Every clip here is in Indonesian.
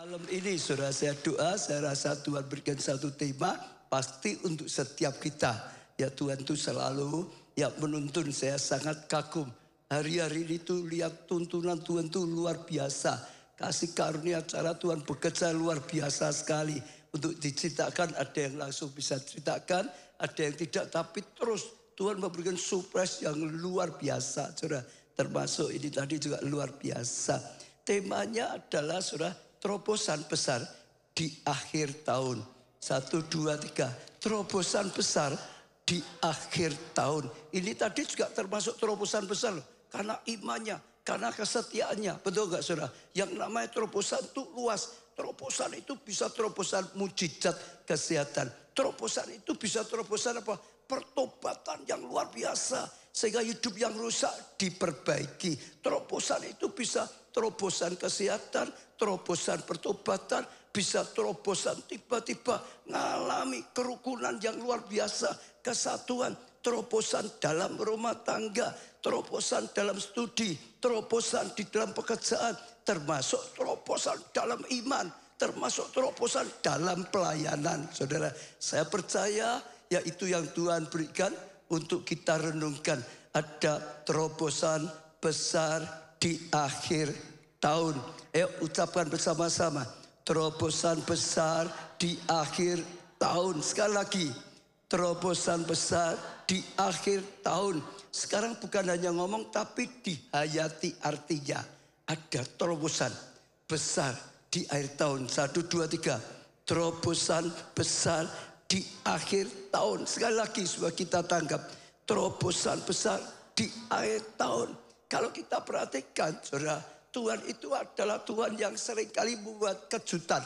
Malam ini saudara, saya doa, saya rasa Tuhan berikan satu tema pasti untuk setiap kita. Ya Tuhan itu selalu yang menuntun, saya sangat kagum. Hari-hari itu lihat tuntunan Tuhan itu luar biasa. Kasih karunia cara Tuhan bekerja luar biasa sekali. Untuk diceritakan ada yang langsung bisa ceritakan, ada yang tidak. Tapi terus Tuhan memberikan surprise yang luar biasa saudara. Termasuk ini tadi juga luar biasa. Temanya adalah saudara, terobosan besar di akhir tahun. 1, 2, 3. Terobosan besar di akhir tahun. Ini tadi juga termasuk terobosan besar loh. Karena imannya, karena kesetiaannya. Betul gak saudara? Yang namanya terobosan itu luas. Terobosan itu bisa terobosan mujizat kesehatan. Terobosan itu bisa terobosan apa? Pertobatan yang luar biasa. Sehingga hidup yang rusak diperbaiki. Terobosan itu bisa terobosan kesehatan, terobosan pertobatan, bisa terobosan tiba-tiba ngalami kerukunan yang luar biasa, kesatuan, terobosan dalam rumah tangga, terobosan dalam studi, terobosan di dalam pekerjaan, termasuk terobosan dalam iman, termasuk terobosan dalam pelayanan. Saudara, saya percaya ya itu yang Tuhan berikan untuk kita renungkan. Ada terobosan besar di akhir tahun. Ucapkan bersama-sama. Terobosan besar di akhir tahun. Sekali lagi. Terobosan besar di akhir tahun. Sekarang bukan hanya ngomong tapi dihayati artinya. Ada terobosan besar di akhir tahun. 1, 2, 3. Terobosan besar di akhir tahun. Sekali lagi supaya kita tangkap. Terobosan besar di akhir tahun. Kalau kita perhatikan saudara, Tuhan itu adalah Tuhan yang seringkali membuat kejutan.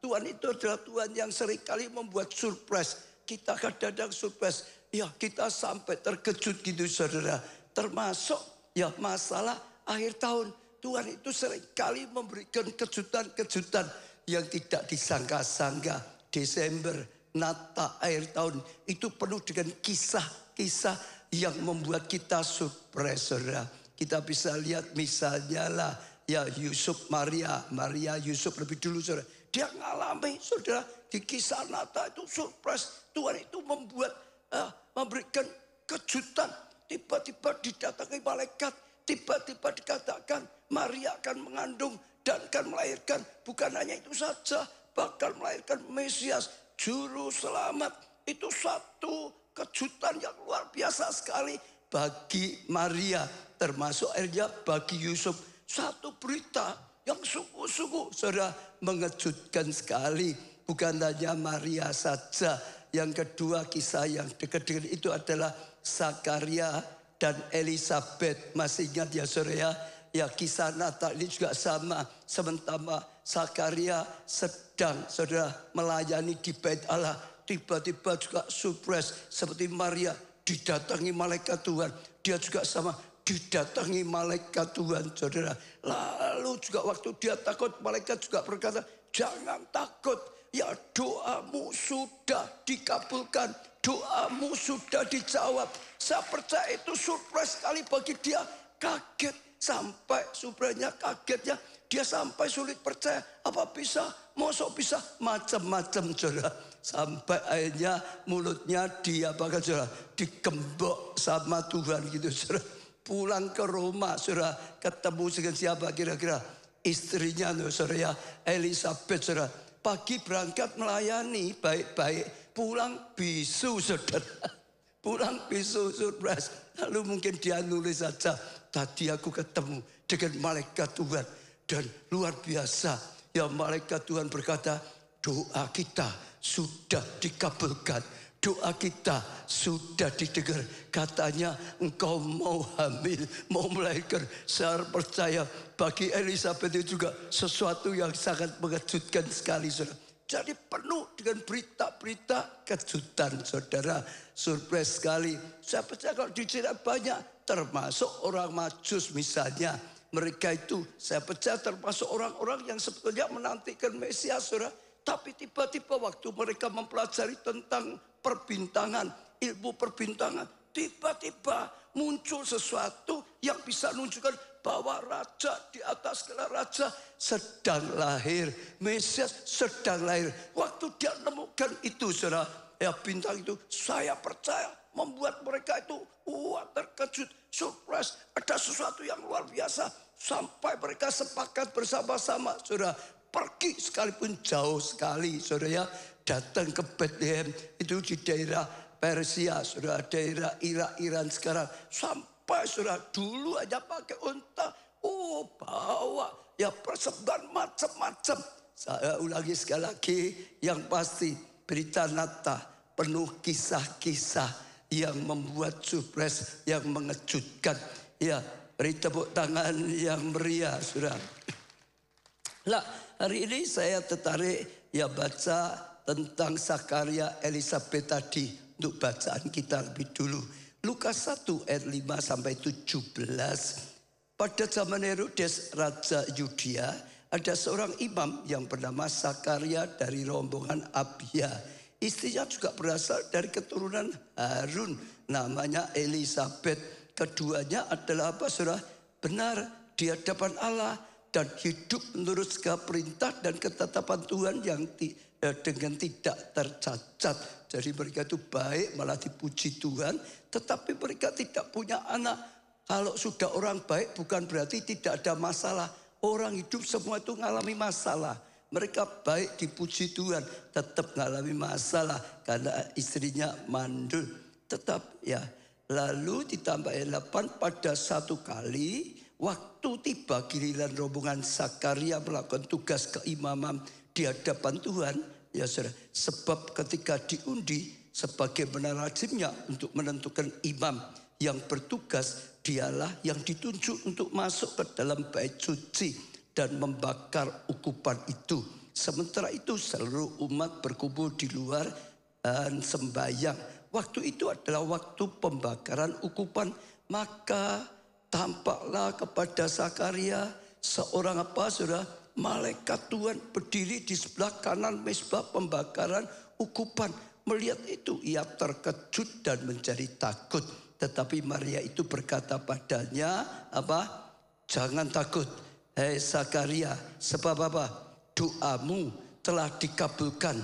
Tuhan itu adalah Tuhan yang seringkali membuat surprise. Kita kadang-kadang surprise. Ya kita sampai terkejut gitu saudara. Termasuk ya masalah akhir tahun. Tuhan itu seringkali memberikan kejutan-kejutan yang tidak disangka-sangka. Desember, Natal, akhir tahun itu penuh dengan kisah-kisah yang membuat kita surprise saudara. Kita bisa lihat misalnya lah ya Yusuf Maria Yusuf lebih dulu saudara. Dia ngalami saudara di kisah Natal itu surprise. Tuhan itu memberikan kejutan. Tiba-tiba didatangi malaikat. Tiba-tiba dikatakan Maria akan mengandung dan akan melahirkan. Bukan hanya itu saja, bakal melahirkan Mesias, juru selamat. Itu satu kejutan yang luar biasa sekali bagi Maria, termasuk akhirnya bagi Yusuf. Satu berita yang sungguh-sungguh saudara mengejutkan sekali. Bukan hanya Maria saja. Yang kedua kisah yang dekat dengan itu adalah Zakaria dan Elizabeth. Masih ingat ya saudara ya? Ya kisah Natal ini juga sama. Sementara Zakaria sedang saudara melayani di bait Allah. Tiba-tiba juga surprise seperti Maria didatangi malaikat Tuhan. Dia juga sama didatangi malaikat Tuhan saudara. Lalu juga waktu dia takut malaikat juga berkata jangan takut. Ya doamu sudah dikabulkan. Doamu sudah dijawab. Saya percaya itu surprise sekali bagi dia. Kaget sampai surprise-nya kagetnya. Dia sampai sulit percaya. Apa bisa? Mosok bisa? Macam-macam saudara. Sampai akhirnya mulutnya dia bahkan saudara dikembok sama Tuhan gitu saudara. Pulang ke rumah saudara. Ketemu dengan siapa kira-kira? Istrinya saudara ya. Elizabeth saudara. Pagi berangkat melayani baik-baik. Pulang bisu saudara. Pulang bisu surprise. Lalu mungkin dia nulis saja. Tadi aku ketemu dengan malaikat Tuhan. Dan luar biasa. Ya malaikat Tuhan berkata. Doa kita sudah dikabulkan. Doa kita sudah didengar. Katanya engkau mau hamil. Mau melahirkan. Saya percaya bagi Elizabeth itu juga sesuatu yang sangat mengejutkan sekali saudara. Jadi penuh dengan berita-berita kejutan saudara. Surprise sekali. Saya percaya kalau diceritakan banyak. Termasuk orang Majus misalnya. Mereka itu saya percaya termasuk orang-orang yang sebetulnya menantikan Mesias saudara. Tapi tiba-tiba waktu mereka mempelajari tentang perbintangan. Ilmu perbintangan. Tiba-tiba muncul sesuatu yang bisa menunjukkan bahwa raja di atas segala raja sedang lahir. Mesias sedang lahir. Waktu dia menemukan itu, saudara, ya bintang itu, saya percaya membuat mereka itu terkejut, surprise, ada sesuatu yang luar biasa. Sampai mereka sepakat bersama-sama, saudara, pergi sekalipun jauh sekali, saudara, ya, datang ke Bethlehem, itu di daerah Persia, saudara, daerah Irak, Iran sekarang. Sampai, saudara, dulu aja pakai unta, bawa, ya, persembahan macam-macam. Saya ulangi sekali lagi, yang pasti berita Natal penuh kisah-kisah yang membuat surprise, yang mengejutkan. Ya, beri tepuk tangan yang meriah, saudara. Nah, hari ini saya tertarik ya baca tentang Zakaria Elisabet tadi. Untuk bacaan kita lebih dulu. Lukas 1 ayat 5 sampai 17. Pada zaman Herodes Raja Yudea, ada seorang imam yang bernama Zakaria dari rombongan Abia. Istrinya juga berasal dari keturunan Harun, namanya Elisabet. Keduanya adalah apa, saudara? Benar di hadapan Allah dan hidup menurut segala perintah dan ketetapan Tuhan yang dengan tidak tercacat. Jadi mereka itu baik, malah dipuji Tuhan. Tetapi mereka tidak punya anak. Kalau sudah orang baik bukan berarti tidak ada masalah. Orang hidup semua itu mengalami masalah. Mereka baik, dipuji Tuhan, tetap mengalami masalah karena istrinya mandul. Tetap, ya. Lalu ditambah 8, pada satu kali waktu tiba giliran rombongan Zakaria melakukan tugas keimaman di hadapan Tuhan, ya saudara. Sebab ketika diundi sebagai benar lazimnya untuk menentukan imam yang bertugas, dialah yang ditunjuk untuk masuk ke dalam bait suci dan membakar ukupan itu. Sementara itu seluruh umat berkumpul di luar dan sembahyang. Waktu itu adalah waktu pembakaran ukupan. Maka tampaklah kepada Zakaria seorang apa, saudara? Malaikat Tuhan berdiri di sebelah kanan mezbah pembakaran ukupan. Melihat itu ia terkejut dan menjadi takut. Tetapi Maria itu berkata padanya, apa? Jangan takut, hei Zakaria, sebab apa? Doamu telah dikabulkan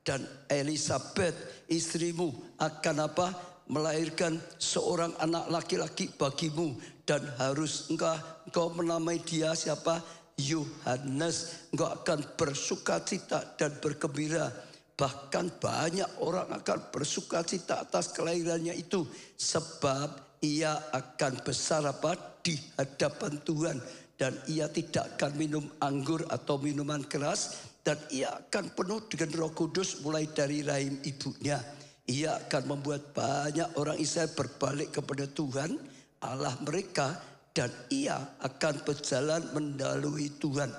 dan Elisabet istrimu akan apa? Melahirkan seorang anak laki-laki bagimu dan harus engkau menamai dia siapa? Yohanes. Engkau akan bersukacita dan bergembira. Bahkan banyak orang akan bersukacita atas kelahirannya itu, sebab ia akan besar apa? Di hadapan Tuhan. Dan ia tidak akan minum anggur atau minuman keras. Dan ia akan penuh dengan Roh Kudus mulai dari rahim ibunya. Ia akan membuat banyak orang Israel berbalik kepada Tuhan Allah mereka. Dan ia akan berjalan mendahului Tuhan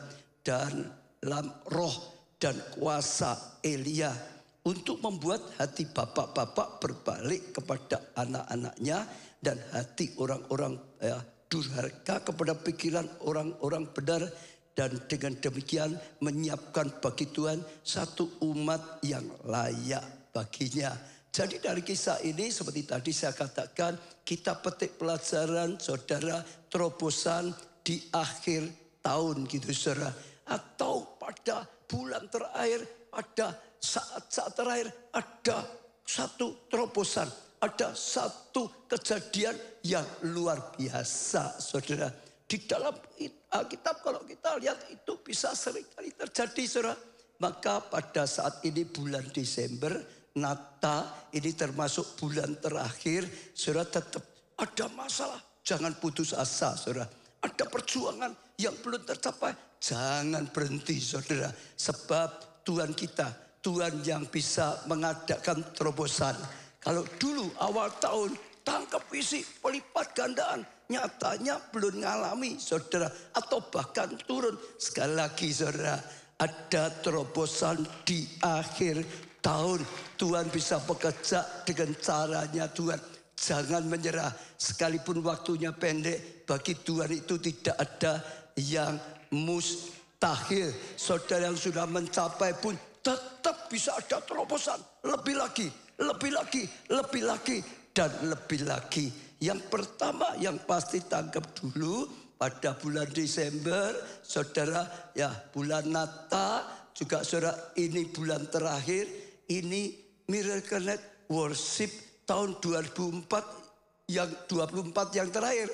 dan dalam roh dan kuasa Elia, untuk membuat hati bapak-bapak berbalik kepada anak-anaknya dan hati orang-orang durhaka kepada pikiran orang-orang benar, dan dengan demikian menyiapkan bagi Tuhan satu umat yang layak baginya. Jadi dari kisah ini seperti tadi saya katakan, kita petik pelajaran, saudara, terobosan di akhir tahun gitu, saudara. Atau pada bulan terakhir, pada saat-saat terakhir ada satu terobosan. Ada satu kejadian yang luar biasa, saudara. Di dalam Alkitab kalau kita lihat itu bisa seringkali terjadi, saudara. Maka pada saat ini bulan Desember, Natal, ini termasuk bulan terakhir, saudara, tetap ada masalah. Jangan putus asa, saudara. Ada perjuangan yang belum tercapai, jangan berhenti, saudara. Sebab Tuhan kita, Tuhan yang bisa mengadakan terobosan. Kalau dulu awal tahun tangkap isi pelipat gandaan, nyatanya belum ngalami, saudara, atau bahkan turun. Sekali lagi, saudara, ada terobosan di akhir tahun. Tuhan bisa bekerja dengan caranya Tuhan. Jangan menyerah, sekalipun waktunya pendek, bagi Tuhan itu tidak ada yang mustahil. Saudara yang sudah mencapai pun tetap bisa ada terobosan. Lebih lagi, lebih lagi, lebih lagi, dan lebih lagi. Yang pertama yang pasti tangkap dulu pada bulan Desember, saudara, ya bulan Natal, juga saudara ini bulan terakhir, ini Miracle Night Worship tahun 2004 yang 24 yang terakhir.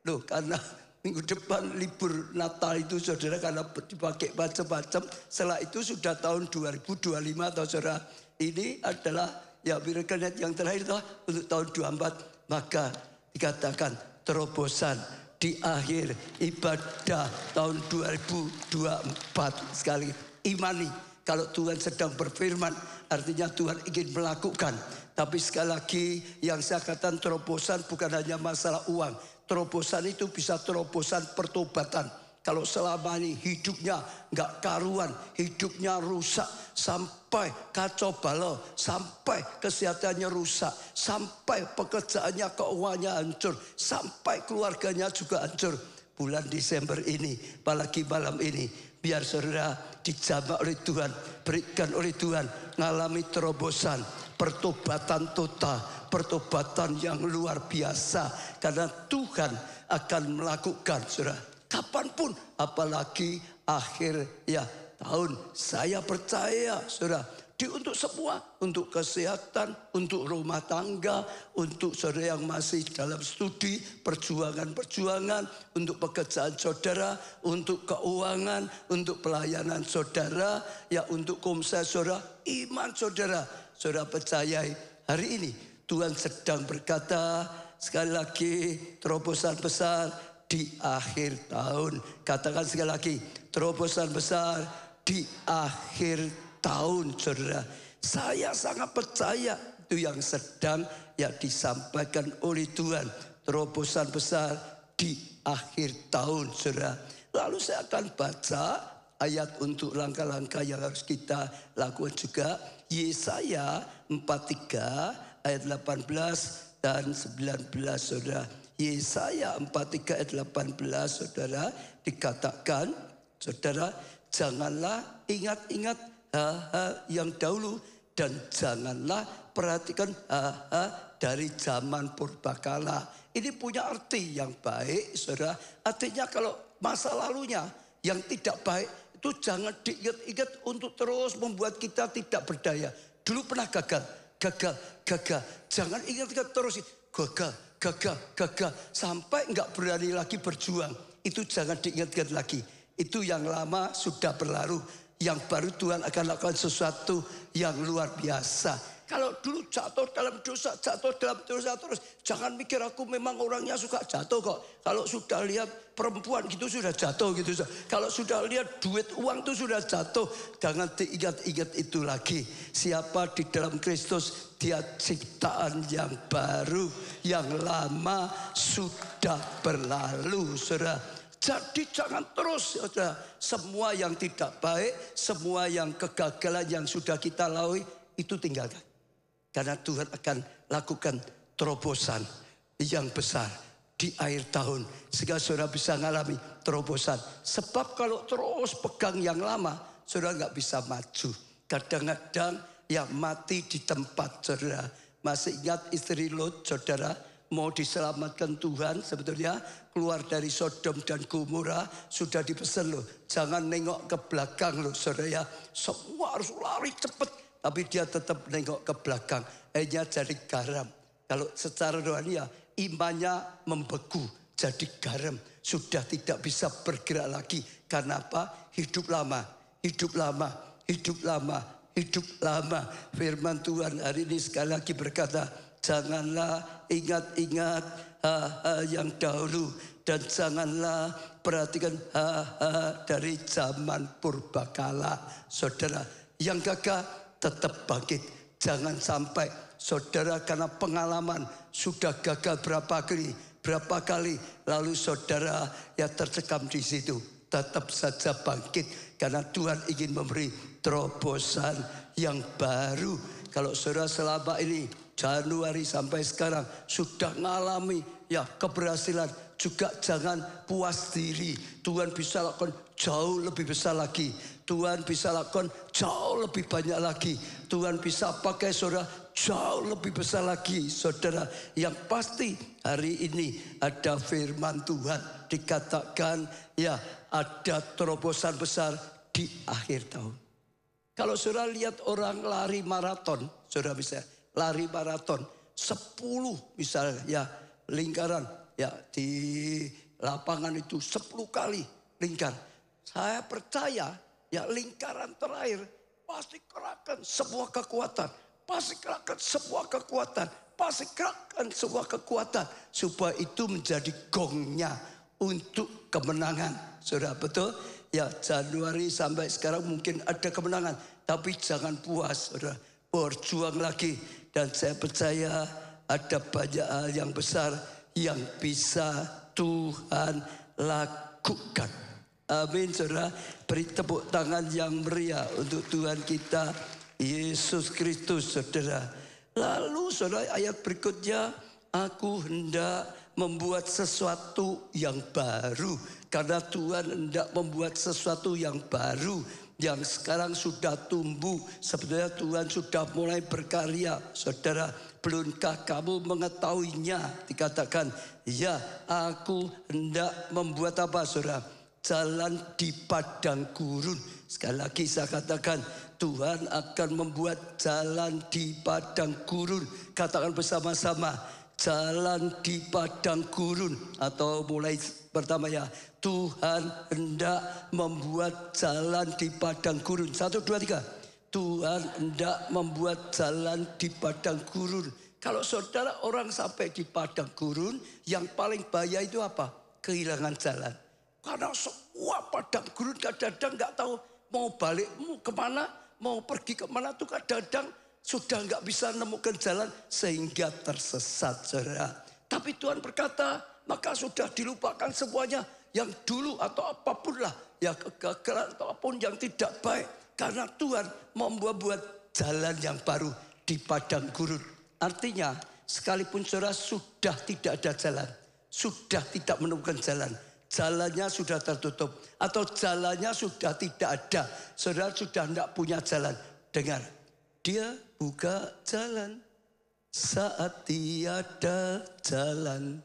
Loh, karena minggu depan libur Natal itu saudara, karena dipakai macam-macam. Setelah itu sudah tahun 2025 atau saudara. Ini adalah ya Miracle Night yang terakhir untuk tahun 24. Maka dikatakan terobosan di akhir ibadah tahun 2024. Sekali imani kalau Tuhan sedang berfirman, artinya Tuhan ingin melakukan. Tapi sekali lagi yang saya katakan terobosan bukan hanya masalah uang. Terobosan itu bisa terobosan pertobatan. Kalau selama ini hidupnya nggak karuan, hidupnya rusak, sampai kacau balau, sampai kesehatannya rusak, sampai pekerjaannya, keuangannya hancur, sampai keluarganya juga hancur. Bulan Desember ini, apalagi malam ini, biar saudara dijamah oleh Tuhan, berikan oleh Tuhan, ngalami terobosan, pertobatan total, pertobatan yang luar biasa. Karena Tuhan akan melakukan, saudara. Kapanpun, apalagi akhir ya tahun. Saya percaya, saudara, untuk semua, untuk kesehatan, untuk rumah tangga, untuk saudara yang masih dalam studi, perjuangan-perjuangan, untuk pekerjaan saudara, untuk keuangan, untuk pelayanan saudara, ya untuk komsel saudara, iman saudara. Saudara percayai hari ini Tuhan sedang berkata, sekali lagi terobosan besar di akhir tahun. Katakan sekali lagi, terobosan besar di akhir tahun, saudara. Saya sangat percaya itu yang sedang ya disampaikan oleh Tuhan. Terobosan besar di akhir tahun, saudara. Lalu saya akan baca ayat untuk langkah-langkah yang harus kita lakukan juga. Yesaya 43 ayat 18 dan 19, saudara. Yesaya 43 ayat 18, saudara, dikatakan, saudara, janganlah ingat-ingat hal-hal yang dahulu, dan janganlah perhatikan hal-hal dari zaman purbakala. Ini punya arti yang baik, saudara. Artinya kalau masa lalunya yang tidak baik itu jangan diingat-ingat untuk terus membuat kita tidak berdaya. Dulu pernah gagal. Jangan ingat-ingat terus gagal sampai nggak berani lagi berjuang. Itu jangan diingat-ingat lagi. Itu yang lama sudah berlalu. Yang baru Tuhan akan lakukan sesuatu yang luar biasa. Kalau dulu jatuh dalam dosa terus, jangan mikir aku memang orangnya suka jatuh kok. Kalau sudah lihat perempuan gitu sudah jatuh gitu. Kalau sudah lihat duit uang itu sudah jatuh. Jangan diingat-ingat itu lagi. Siapa di dalam Kristus, dia ciptaan yang baru, yang lama sudah berlalu, saudara. Jadi jangan terus, saudara, semua yang tidak baik, semua yang kegagalan yang sudah kita lalui itu tinggalkan. Karena Tuhan akan lakukan terobosan yang besar di akhir tahun. Sehingga saudara bisa mengalami terobosan. Sebab kalau terus pegang yang lama, saudara nggak bisa maju. Kadang-kadang yang mati di tempat, saudara. Masih ingat istri Lot, saudara? Mau diselamatkan Tuhan sebetulnya, keluar dari Sodom dan Gomora, sudah dipesan loh. Jangan nengok ke belakang loh, saudara ya. Semua harus lari cepat. Tapi dia tetap nengok ke belakang. Hanya jadi garam. Kalau secara rohani ya, imannya membeku jadi garam. Sudah tidak bisa bergerak lagi. Karena apa? Hidup lama. Firman Tuhan hari ini sekali lagi berkata, janganlah ingat-ingat hal-hal yang dahulu. Dan janganlah perhatikan hal-hal dari zaman purbakala. Saudara yang gagah, tetap bangkit. Jangan sampai saudara karena pengalaman sudah gagal berapa kali. Lalu saudara ya tercekam di situ. Tetap saja bangkit. Karena Tuhan ingin memberi terobosan yang baru. Kalau saudara selama ini Januari sampai sekarang sudah mengalami ya keberhasilan. Juga jangan puas diri. Tuhan bisa lakukan jauh lebih besar lagi. Tuhan bisa lakukan jauh lebih banyak lagi. Tuhan bisa pakai saudara jauh lebih besar lagi, saudara. Yang pasti hari ini ada firman Tuhan, dikatakan ya ada terobosan besar di akhir tahun. Kalau saudara lihat orang lari maraton, saudara bisa lari maraton 10 misalnya ya lingkaran ya di lapangan itu 10 kali lingkar. Saya percaya ya lingkaran terakhir pasti kerahkan semua kekuatan, pasti kerahkan semua kekuatan, pasti kerahkan semua kekuatan supaya itu menjadi gongnya untuk kemenangan. Saudara, betul? Ya, Januari sampai sekarang mungkin ada kemenangan, tapi jangan puas, saudara. Berjuang lagi, dan saya percaya ada banyak hal yang besar yang bisa Tuhan lakukan. Amin, saudara. Beri tepuk tangan yang meriah untuk Tuhan kita Yesus Kristus, saudara. Lalu saudara, ayat berikutnya, aku hendak membuat sesuatu yang baru. Karena Tuhan hendak membuat sesuatu yang baru yang sekarang sudah tumbuh. Sebenarnya Tuhan sudah mulai berkarya, saudara. Belumkah kamu mengetahuinya? Dikatakan, ya aku hendak membuat apa, saudara? Jalan di padang gurun. Sekali lagi saya katakan, Tuhan akan membuat jalan di padang gurun. Katakan bersama-sama, jalan di padang gurun. Atau mulai pertama ya, Tuhan hendak membuat jalan di padang gurun. 1, 2, 3. Tuhan hendak membuat jalan di padang gurun. Kalau saudara orang sampai di padang gurun, yang paling bahaya itu apa? Kehilangan jalan. Karena semua padang gurun kadang-kadang nggak tahu mau balik, mau kemana, mau pergi kemana tuh kadang-kadang sudah nggak bisa menemukan jalan sehingga tersesat, saudara. Tapi Tuhan berkata, maka sudah dilupakan semuanya yang dulu atau apapun lah, ya kegagalan atau apapun yang tidak baik. Karena Tuhan membuat jalan yang baru di padang gurun. Artinya, sekalipun saudara sudah tidak ada jalan, sudah tidak menemukan jalan, jalannya sudah tertutup, atau jalannya sudah tidak ada, saudara sudah tidak punya jalan. Dengar, dia buka jalan saat tiada jalan.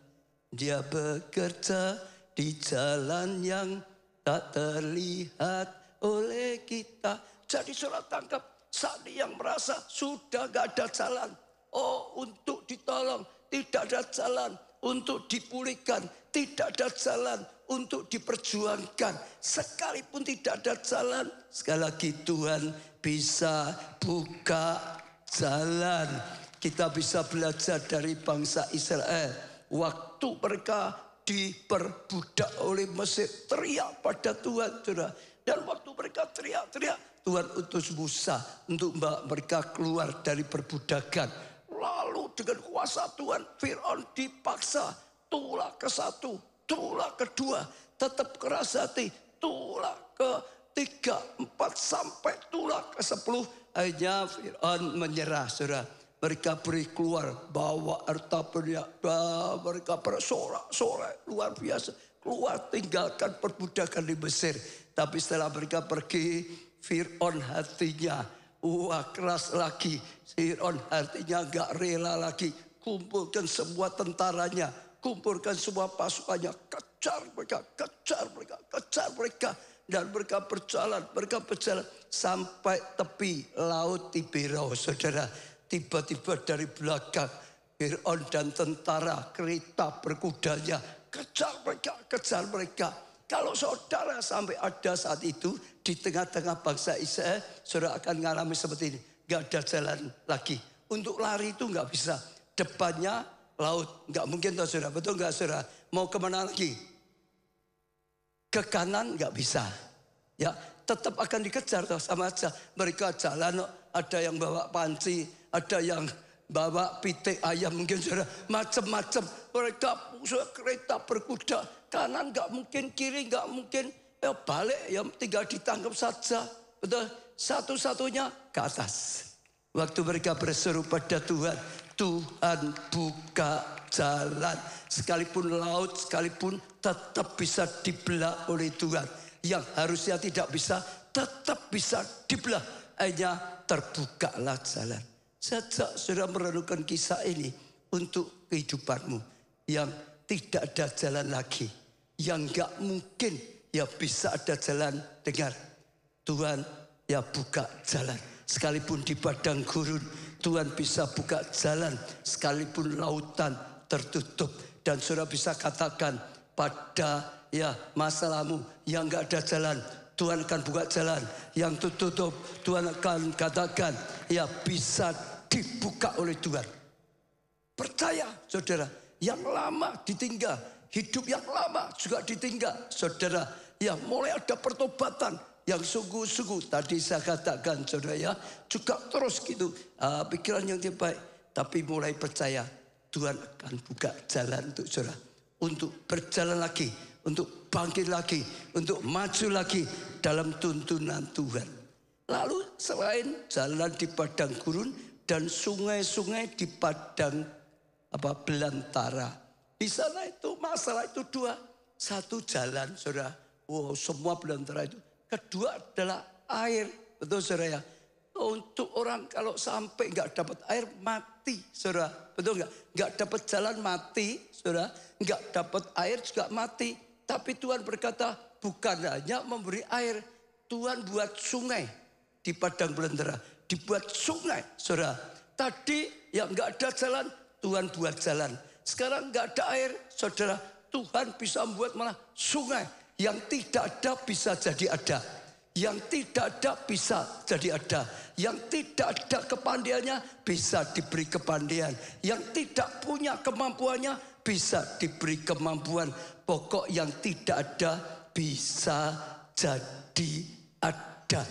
Dia bekerja di jalan yang tak terlihat oleh kita. Jadi saudara tangkap, saat yang merasa sudah gak ada jalan, oh untuk ditolong tidak ada jalan, untuk dipulihkan tidak ada jalan, untuk diperjuangkan sekalipun tidak ada jalan, sekali lagi Tuhan bisa buka jalan. Kita bisa belajar dari bangsa Israel. Waktu mereka diperbudak oleh Mesir, teriak pada Tuhan, saudara. Dan waktu mereka teriak-teriak, Tuhan utus Musa untuk membawa mereka keluar dari perbudakan. Lalu dengan kuasa Tuhan, Fir'aun dipaksa, tulah ke-1, tulah ke-2, tetap keras hati, tulah ke-3, 4, sampai tulah ke-10. Akhirnya Fir'aun menyerah, saudara. Mereka beri keluar, bawa harta benda, mereka bersorak-sorai luar biasa. Keluar, tinggalkan perbudakan di Mesir. Tapi setelah mereka pergi, Fir'aun hatinya keras lagi. Fir'aun hatinya gak rela lagi. Kumpulkan semua tentaranya, kumpulkan semua pasukannya, kejar mereka, kejar mereka, kejar mereka. Dan mereka berjalan sampai tepi laut Tiberos, saudara. Tiba-tiba dari belakang Fir'aun dan tentara kereta berkudanya kejar mereka. Kalau saudara sampai ada saat itu di tengah-tengah bangsa Israel, saudara akan mengalami seperti ini. Gak ada jalan lagi. Untuk lari itu gak bisa. Depannya laut. Gak mungkin toh saudara. Betul gak saudara? Mau kemana lagi? Ke kanan gak bisa. Ya, tetap akan dikejar toh, sama aja. Mereka jalan, ada yang bawa panci, ada yang bawa pitik ayam mungkin saudara, macam-macam. Mereka kereta berkuda, kanan nggak mungkin, kiri nggak mungkin, ya balik, ya tinggal ditangkap saja. Betul, satu-satunya ke atas. Waktu mereka berseru pada Tuhan, Tuhan buka jalan. Sekalipun laut, sekalipun tetap bisa dibelah oleh Tuhan. Yang harusnya tidak bisa, tetap bisa dibelah. Hanya terbukalah jalan. Sejak saudara merenungkan kisah ini untuk kehidupanmu yang tidak ada jalan lagi, yang gak mungkin ya bisa ada jalan, dengar, Tuhan ya buka jalan. Sekalipun di padang gurun, Tuhan bisa buka jalan. Sekalipun lautan tertutup, dan saudara bisa katakan pada ya masalahmu yang gak ada jalan, Tuhan akan buka jalan. Yang tertutup, Tuhan akan katakan ya bisa dibuka oleh Tuhan. Percaya saudara, yang lama ditinggal, hidup yang lama juga ditinggal. Saudara, ya mulai ada pertobatan yang sungguh-sungguh. Tadi saya katakan saudara ya, juga terus gitu pikiran yang terbaik. Tapi mulai percaya, Tuhan akan buka jalan untuk saudara. Untuk berjalan lagi, untuk bangkit lagi, untuk maju lagi dalam tuntunan Tuhan. Lalu selain jalan di padang gurun dan sungai-sungai di padang belantara, di sana itu masalah itu dua. Satu jalan saudara, semua belantara itu. Kedua adalah air, betul saudara ya. Untuk orang kalau sampai nggak dapat air mati saudara, betul nggak? Nggak dapat jalan mati saudara, nggak dapat air juga mati. Tapi Tuhan berkata bukan hanya memberi air, Tuhan buat sungai di padang belantara, dibuat sungai saudara. Tadi yang nggak ada jalan, Tuhan buat jalan. Sekarang nggak ada air, saudara. Tuhan bisa membuat malah sungai. Yang tidak ada bisa jadi ada. Yang tidak ada bisa jadi ada. Yang tidak ada kepandaiannya bisa diberi kepandaian. Yang tidak punya kemampuannya bisa diberi kemampuan. Pokok yang tidak ada bisa jadi ada.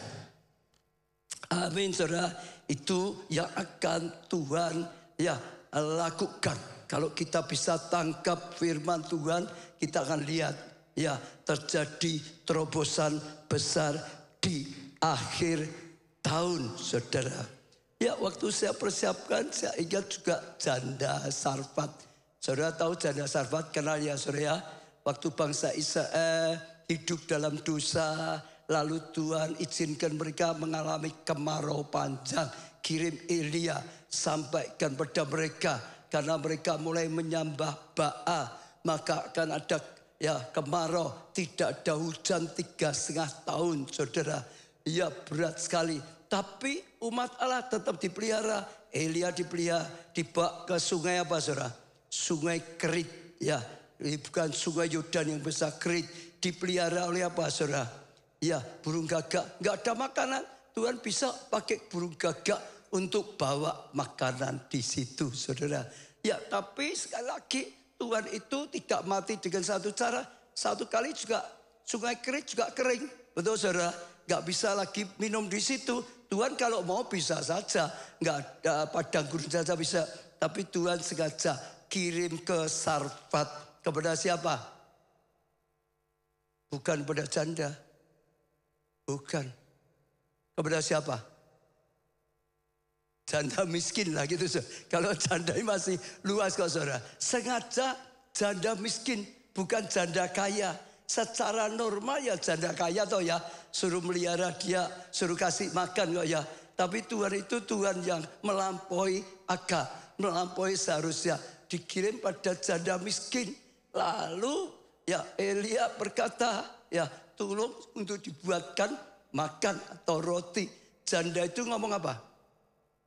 Amin saudara. Itu yang akan Tuhan ya lakukan. Kalau kita bisa tangkap firman Tuhan, kita akan lihat ya terjadi terobosan besar di akhir tahun saudara. Ya waktu saya persiapkan, saya ingat juga janda Sarfat. Saudara tahu janda Sarfat, kenal ya saudara? Waktu bangsa Israel hidup dalam dosa, lalu Tuhan izinkan mereka mengalami kemarau panjang. Kirim Elia, sampaikan pada mereka. Karena mereka mulai menyembah Baal, maka akan ada ya kemarau. Tidak ada hujan 3,5 tahun saudara. Ya berat sekali. Tapi umat Allah tetap dipelihara. Elia dipelihara, dibawa ke sungai apa saudara? Sungai Kerit. Ya, bukan sungai Yordan yang besar, Kerit. Dipelihara oleh apa saudara? Ya burung gagak. Nggak ada makanan, Tuhan bisa pakai burung gagak untuk bawa makanan di situ saudara. Ya tapi sekali lagi Tuhan itu tidak mati dengan satu cara. Satu kali juga sungai Kerit juga kering. Betul saudara? Gak bisa lagi minum di situ. Tuhan kalau mau bisa saja. Gak ada padang gurun saja bisa. Tapi Tuhan sengaja kirim ke Sarfat. Kepada siapa? Bukan pada janda. Bukan. Kepada siapa? Janda miskin lah gitu. Kalau janda ini masih luas kok saudara. Sengaja janda miskin, bukan janda kaya. Secara normal ya janda kaya toh ya. Suruh melihara dia, suruh kasih makan kok ya. Tapi Tuhan itu Tuhan yang melampaui akal. Melampaui seharusnya. Dikirim pada janda miskin. Lalu ya Elia berkata ya tolong untuk dibuatkan makan atau roti. Janda itu ngomong apa?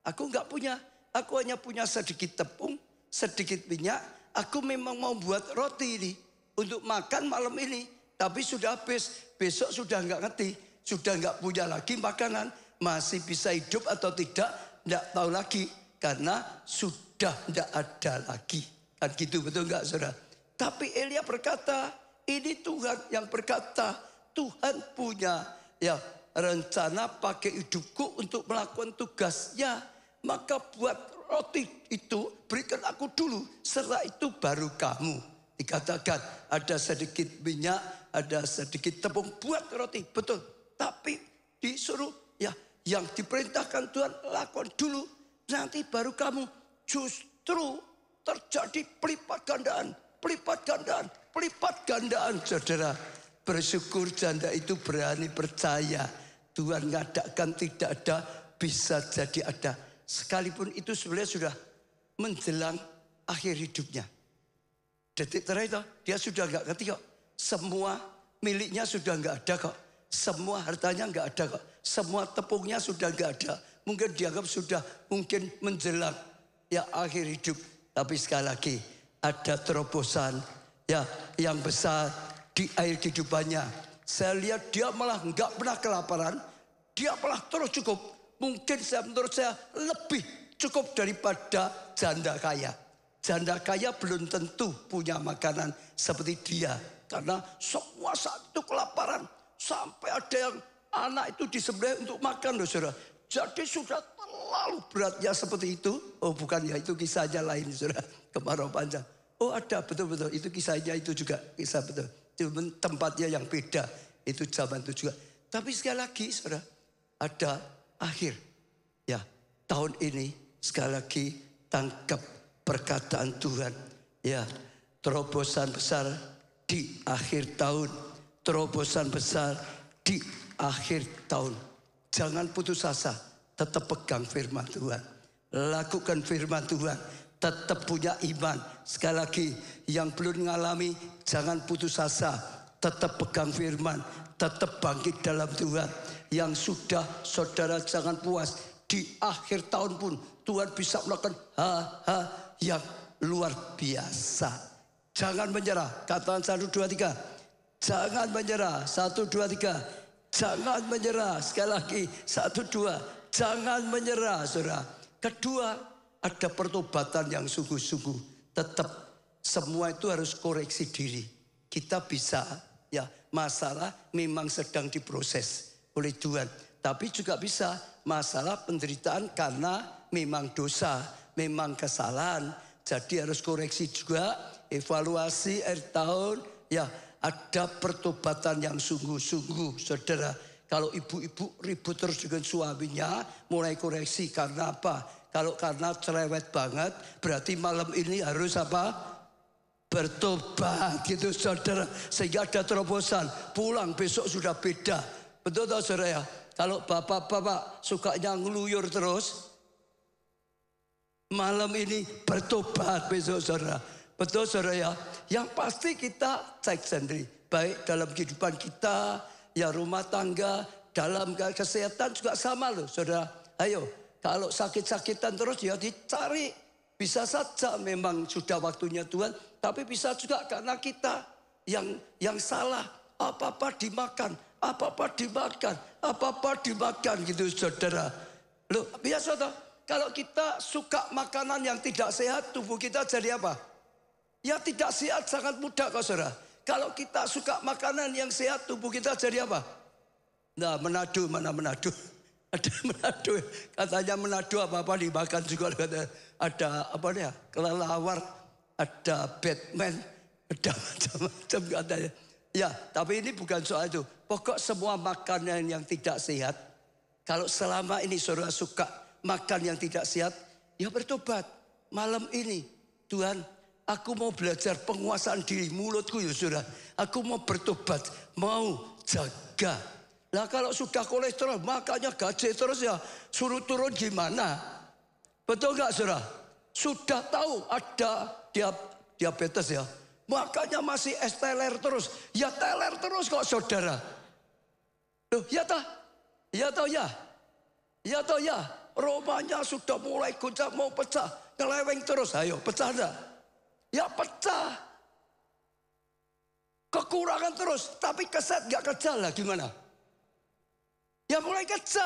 Aku enggak punya, aku hanya punya sedikit tepung, sedikit minyak. Aku memang mau buat roti ini untuk makan malam ini. Tapi sudah habis, besok sudah enggak ngerti. Sudah enggak punya lagi makanan. Masih bisa hidup atau tidak, enggak tahu lagi. Karena sudah enggak ada lagi. Kan gitu, betul enggak saudara? Tapi Elia berkata, ini Tuhan yang berkata, Tuhan punya ya rencana pakai hidupku untuk melakukan tugasnya. Maka buat roti itu berikan aku dulu. Setelah itu baru kamu. Dikatakan ada sedikit minyak, ada sedikit tepung, buat roti. Betul. Tapi disuruh ya yang diperintahkan Tuhan lakukan dulu. Nanti baru kamu. Justru terjadi pelipat gandaan. Pelipat gandaan. Pelipat gandaan saudara. Bersyukur janda itu berani percaya. Tuhan ngadakan tidak ada, bisa jadi ada. Sekalipun itu sebenarnya sudah menjelang akhir hidupnya. Detik terakhir dia sudah nggak ngerti kok. Semua miliknya sudah nggak ada kok. Semua hartanya nggak ada kok. Semua tepungnya sudah nggak ada. Mungkin dianggap sudah mungkin menjelang ya akhir hidup. Tapi sekali lagi ada terobosan ya yang besar di akhir kehidupannya. Saya lihat dia malah nggak pernah kelaparan. Dia malah terus cukup. Mungkin menurut saya lebih cukup daripada janda kaya. Janda kaya belum tentu punya makanan seperti dia. Karena semua saat itu kelaparan. Sampai ada yang anak itu disembelih untuk makan loh saudara. Jadi sudah terlalu beratnya seperti itu. Oh bukan ya, itu kisahnya lain saudara. Kemarau panjang. Oh ada, betul-betul. Itu kisahnya itu juga. Kisah betul. Cuma tempatnya yang beda. Itu zaman itu juga. Tapi sekali lagi saudara. Ada akhir. Ya tahun ini sekali lagi tangkap perkataan Tuhan. Ya terobosan besar di akhir tahun. Terobosan besar di akhir tahun. Jangan putus asa. Tetap pegang firman Tuhan. Lakukan firman Tuhan. Tetap punya iman. Sekali lagi yang belum mengalami jangan putus asa. Tetap pegang firman. Tetap bangkit dalam Tuhan. Yang sudah saudara jangan puas. Di akhir tahun pun Tuhan bisa melakukan hal-hal yang luar biasa. Jangan menyerah. Katakan 1, 2, 3. Jangan menyerah. 1, 2, 3. Jangan menyerah. Sekali lagi 1, 2. Jangan menyerah saudara. Kedua, ada pertobatan yang sungguh-sungguh. Tetap semua itu harus koreksi diri. Kita bisa ya masalah memang sedang diproses oleh Tuhan. Tapi juga bisa masalah penderitaan karena memang dosa, memang kesalahan. Jadi harus koreksi juga, evaluasi akhir tahun. Ya ada pertobatan yang sungguh-sungguh saudara. Kalau ibu-ibu ribut terus dengan suaminya, mulai koreksi karena apa? Kalau karena cerewet banget, berarti malam ini harus apa? Bertobat gitu saudara. Sehingga ada terobosan, pulang besok sudah beda. Betul tak saudara ya? Kalau bapak-bapak sukanya ngeluyur terus, malam ini bertobat besok saudara. Betul saudara ya? Yang pasti kita cek sendiri. Baik dalam kehidupan kita, ya rumah tangga, dalam kesehatan juga sama loh saudara. Ayo, kalau sakit-sakitan terus ya dicari. Bisa saja memang sudah waktunya Tuhan. Tapi bisa juga karena kita yang salah. Apa-apa dimakan, apa-apa dimakan, apa-apa dimakan gitu saudara. Loh biasa toh. Kalau kita suka makanan yang tidak sehat, tubuh kita jadi apa? Ya tidak sehat, sangat mudah kok saudara. Kalau kita suka makanan yang sehat, tubuh kita jadi apa? Nah Manado, mana Manado? Ada Manado, katanya Manado apa-apa dimakan juga. Ada apa ya, kelelawar, ada Batman, ada macam-macam katanya. Ya tapi ini bukan soal itu. Pokok semua makanan yang tidak sehat, kalau selama ini saudara suka makan yang tidak sehat, ya bertobat. Malam ini Tuhan, aku mau belajar penguasaan diri mulutku ya saudara. Aku mau bertobat, mau jaga. Nah kalau sudah kolesterol makanya gaje terus ya suruh turun gimana? Betul gak saudara? Sudah tahu ada diabetes ya. Makanya masih es teler terus. Ya teler terus kok saudara. Loh ya toh? Ya toh ya? Ya toh ya? Romanya sudah mulai goncang mau pecah. Ngeleweng terus. Ayo pecah dah. Ya pecah. Kekurangan terus. Tapi keset gak kerja lah gimana? Ya mulai kerja.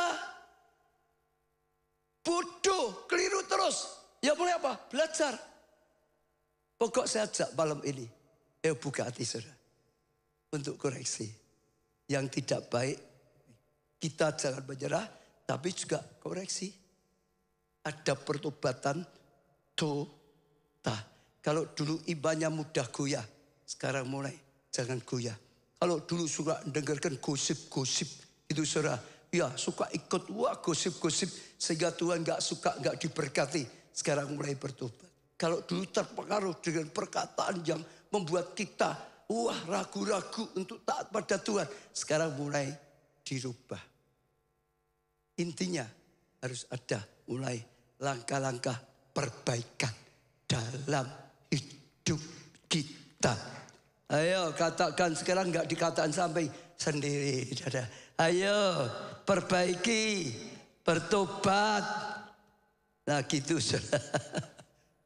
Bodoh, keliru terus. Ya mulai apa? Belajar. Pokok saya ajak malam ini. Buka hati saudara. Untuk koreksi. Yang tidak baik. Kita jangan menyerah. Tapi juga koreksi. Ada pertobatan total. Kalau dulu imannya mudah goyah. Sekarang mulai jangan goyah. Kalau dulu suka dengarkan gosip-gosip. Itu saudara. Ya suka ikut gosip-gosip. Sehingga Tuhan gak suka, gak diberkati. Sekarang mulai bertobat. Kalau dulu terpengaruh dengan perkataan yang membuat kita ragu-ragu untuk taat pada Tuhan. Sekarang mulai dirubah. Intinya harus ada mulai langkah-langkah perbaikan dalam hidup kita. Ayo katakan sekarang, nggak dikatakan sampai sendiri. Ayo perbaiki, bertobat. Nah gitu saudara.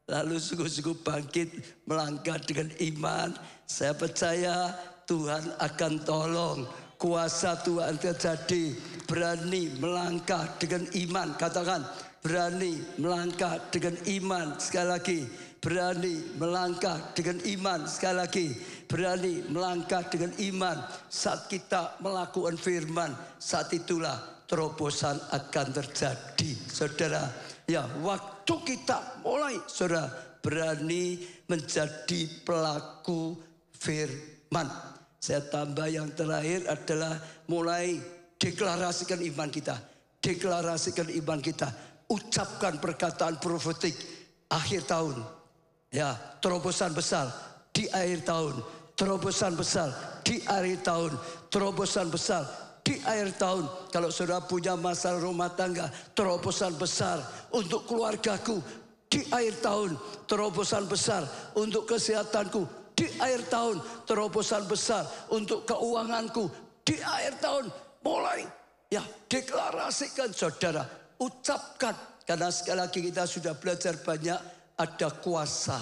Lalu sungguh-sungguh bangkit melangkah dengan iman. Saya percaya Tuhan akan tolong. Kuasa Tuhan terjadi. Berani melangkah dengan iman. Katakan berani melangkah dengan iman. Sekali lagi. Berani melangkah dengan iman. Sekali lagi. Berani melangkah dengan iman. Saat kita melakukan firman, saat itulah terobosan akan terjadi. Saudara, ya waktu kita mulai saudara berani menjadi pelaku firman. Saya tambah yang terakhir adalah mulai deklarasikan iman kita. Deklarasikan iman kita. Ucapkan perkataan profetik akhir tahun. Ya, terobosan besar di akhir tahun. Terobosan besar di akhir tahun. Terobosan besar di akhir tahun. Kalau saudara punya masalah rumah tangga, terobosan besar untuk keluargaku di akhir tahun. Terobosan besar untuk kesehatanku di akhir tahun. Terobosan besar untuk keuanganku di akhir tahun. Mulai ya deklarasikan saudara, ucapkan. Karena sekali lagi kita sudah belajar banyak, ada kuasa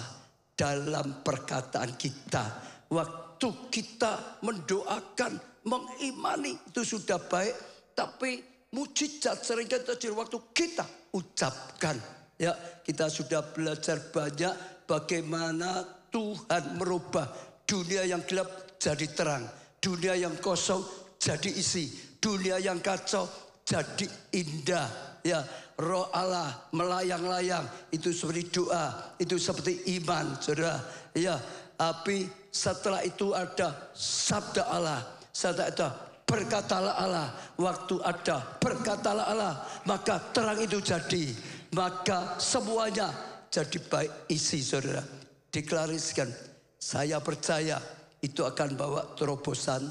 dalam perkataan kita. Waktu kita mendoakan, mengimani itu sudah baik, tapi mujizat seringkali terjadi waktu kita ucapkan. Ya, kita sudah belajar banyak bagaimana Tuhan merubah dunia yang gelap jadi terang, dunia yang kosong jadi isi, dunia yang kacau jadi indah. Ya, Roh Allah melayang-layang, itu seperti doa, itu seperti iman, saudara. Ya, tapi setelah itu ada sabda Allah. Setelah itu berkatalah Allah. Waktu ada berkatalah Allah, maka terang itu jadi. Maka semuanya jadi baik isi, saudara. Deklarasikan, saya percaya itu akan bawa terobosan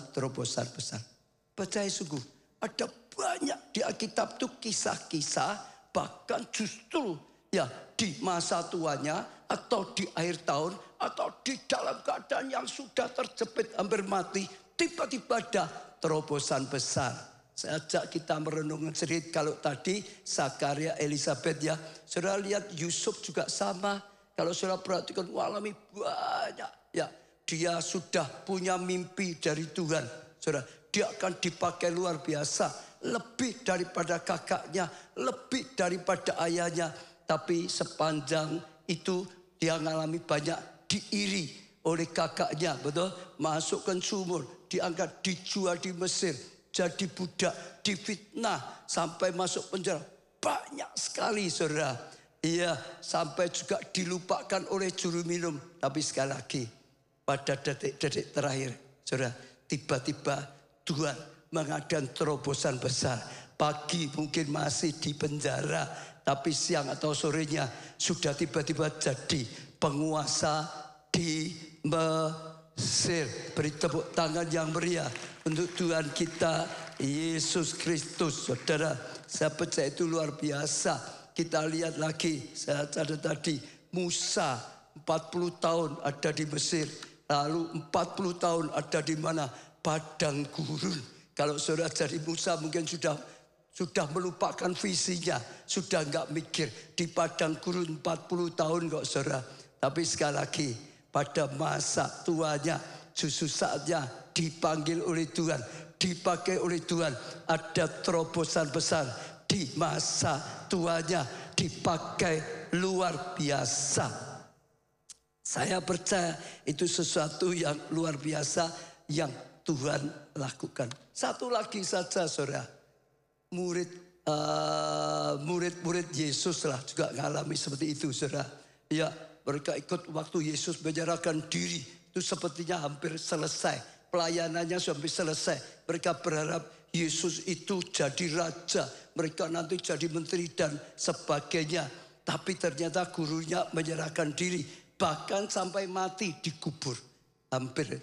besar. Percaya sungguh, ada banyak di Alkitab itu kisah-kisah, bahkan justru ya di masa tuanya atau di akhir tahun atau di dalam keadaan yang sudah terjepit hampir mati, tiba-tiba ada terobosan besar. Saya ajak kita merenungkan sedikit. Kalau tadi Zakaria, Elizabeth ya, saudara lihat Yusuf juga sama. Kalau saudara perhatikan alami banyak ya, dia sudah punya mimpi dari Tuhan. Saudara, dia akan dipakai luar biasa. Lebih daripada kakaknya, lebih daripada ayahnya. Tapi sepanjang itu dia mengalami banyak diiri oleh kakaknya, betul? Masukkan sumur, diangkat, dijual di Mesir, jadi budak, difitnah, sampai masuk penjara. Banyak sekali, saudara. Iya, sampai juga dilupakan oleh juru minum. Tapi sekali lagi, pada detik-detik terakhir, saudara, tiba-tiba Tuhan mengadakan terobosan besar. Pagi mungkin masih di penjara, tapi siang atau sorenya sudah tiba-tiba jadi penguasa di Mesir. Beri tepuk tangan yang meriah untuk Tuhan kita Yesus Kristus. Saudara, saya percaya itu luar biasa. Kita lihat lagi, saya catat tadi, Musa 40 tahun ada di Mesir. Lalu 40 tahun ada di mana? Padang gurun. Kalau saudara jadi Musa mungkin sudah melupakan visinya. Sudah enggak mikir. Di padang gurun 40 tahun kok saudara. Tapi sekali lagi, pada masa tuanya, justru saatnya dipanggil oleh Tuhan, dipakai oleh Tuhan. Ada terobosan besar di masa tuanya, dipakai luar biasa. Saya percaya itu sesuatu yang luar biasa yang Tuhan lakukan. Satu lagi saja saudara, murid-murid Yesus lah juga mengalami seperti itu saudara. Ya, mereka ikut waktu Yesus menyerahkan diri, itu sepertinya hampir selesai. Pelayanannya sudah hampir selesai. Mereka berharap Yesus itu jadi raja, mereka nanti jadi menteri dan sebagainya. Tapi ternyata gurunya menyerahkan diri, bahkan sampai mati dikubur. Hampir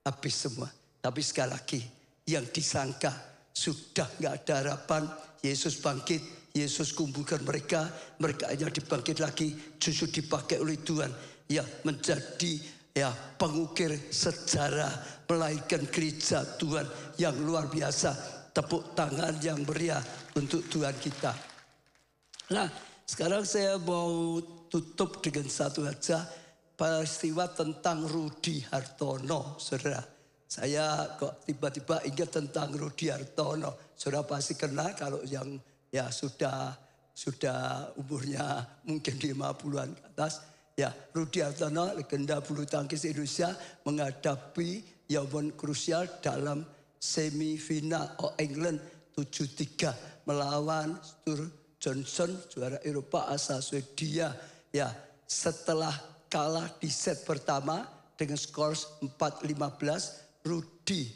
habis semua. Tapi sekali lagi, yang disangka sudah nggak ada harapan, Yesus bangkit, Yesus kumpulkan mereka, mereka hanya dibangkit lagi, justru dipakai oleh Tuhan. Ya, menjadi ya pengukir sejarah, melahirkan gereja Tuhan yang luar biasa. Tepuk tangan yang meriah untuk Tuhan kita. Nah, sekarang saya mau tutup dengan satu aja peristiwa tentang Rudi Hartono, saudara. Saya kok tiba-tiba ingat tentang Rudi Hartono. Saudara pasti kenal kalau yang ya sudah umurnya mungkin 50-an ke atas. Ya, Rudi Hartono, legenda bulu tangkis Indonesia, menghadapi momen krusial dalam semifinal All England 7-3 melawan Sture Johnson, juara Eropa asal Swedia. Ya, setelah kalah di set pertama dengan skor 4-15, Rudi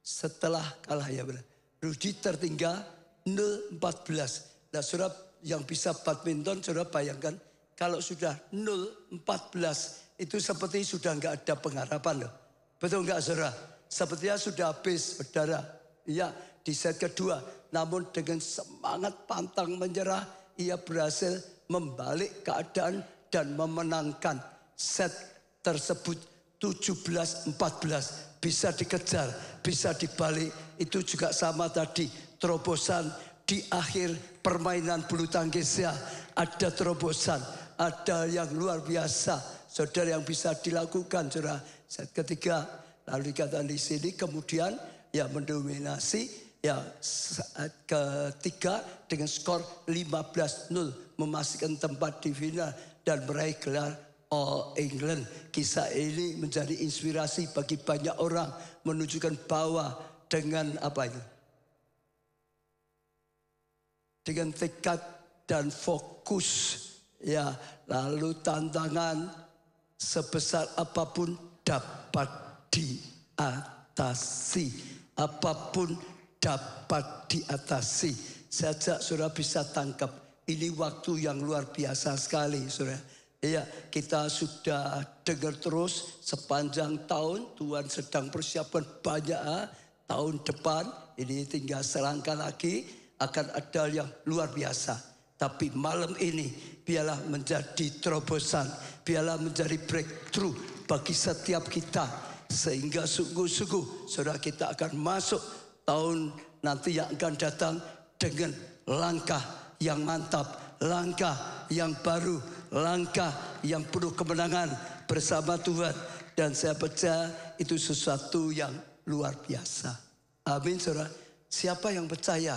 setelah kalah ya benar. Rudi tertinggal 0-14. Nah, saudara yang bisa badminton, saudara bayangkan kalau sudah 0-14 itu seperti sudah nggak ada pengharapan loh. Betul nggak saudara? Sepertinya sudah habis saudara. Iya, di set kedua. Namun dengan semangat pantang menyerah, ia berhasil membalik keadaan dan memenangkan set tersebut 17-14. Bisa dikejar, bisa dibalik. Itu juga sama tadi, terobosan di akhir permainan bulu tangkisnya. Ada terobosan, ada yang luar biasa, saudara, yang bisa dilakukan, saudara. Set ketiga, lalu dikatakan di sini, kemudian ya mendominasi, ya saat ketiga dengan skor 15-0, memastikan tempat di final dan meraih gelar All England. Kisah ini menjadi inspirasi bagi banyak orang, menunjukkan bahwa dengan apa itu? Dengan tekad dan fokus, ya, lalu tantangan sebesar apapun dapat diatasi. Apapun dapat diatasi. Sejak saudara bisa tangkap, ini waktu yang luar biasa sekali, saudara. Ya, kita sudah dengar terus sepanjang tahun Tuhan sedang persiapkan banyak tahun depan. Ini tinggal selangkah lagi akan ada yang luar biasa. Tapi malam ini biarlah menjadi terobosan, biarlah menjadi breakthrough bagi setiap kita. Sehingga sungguh-sungguh saudara kita akan masuk tahun nanti yang akan datang dengan langkah yang mantap, langkah yang baru, langkah yang penuh kemenangan bersama Tuhan. Dan saya percaya itu sesuatu yang luar biasa. Amin, saudara. Siapa yang percaya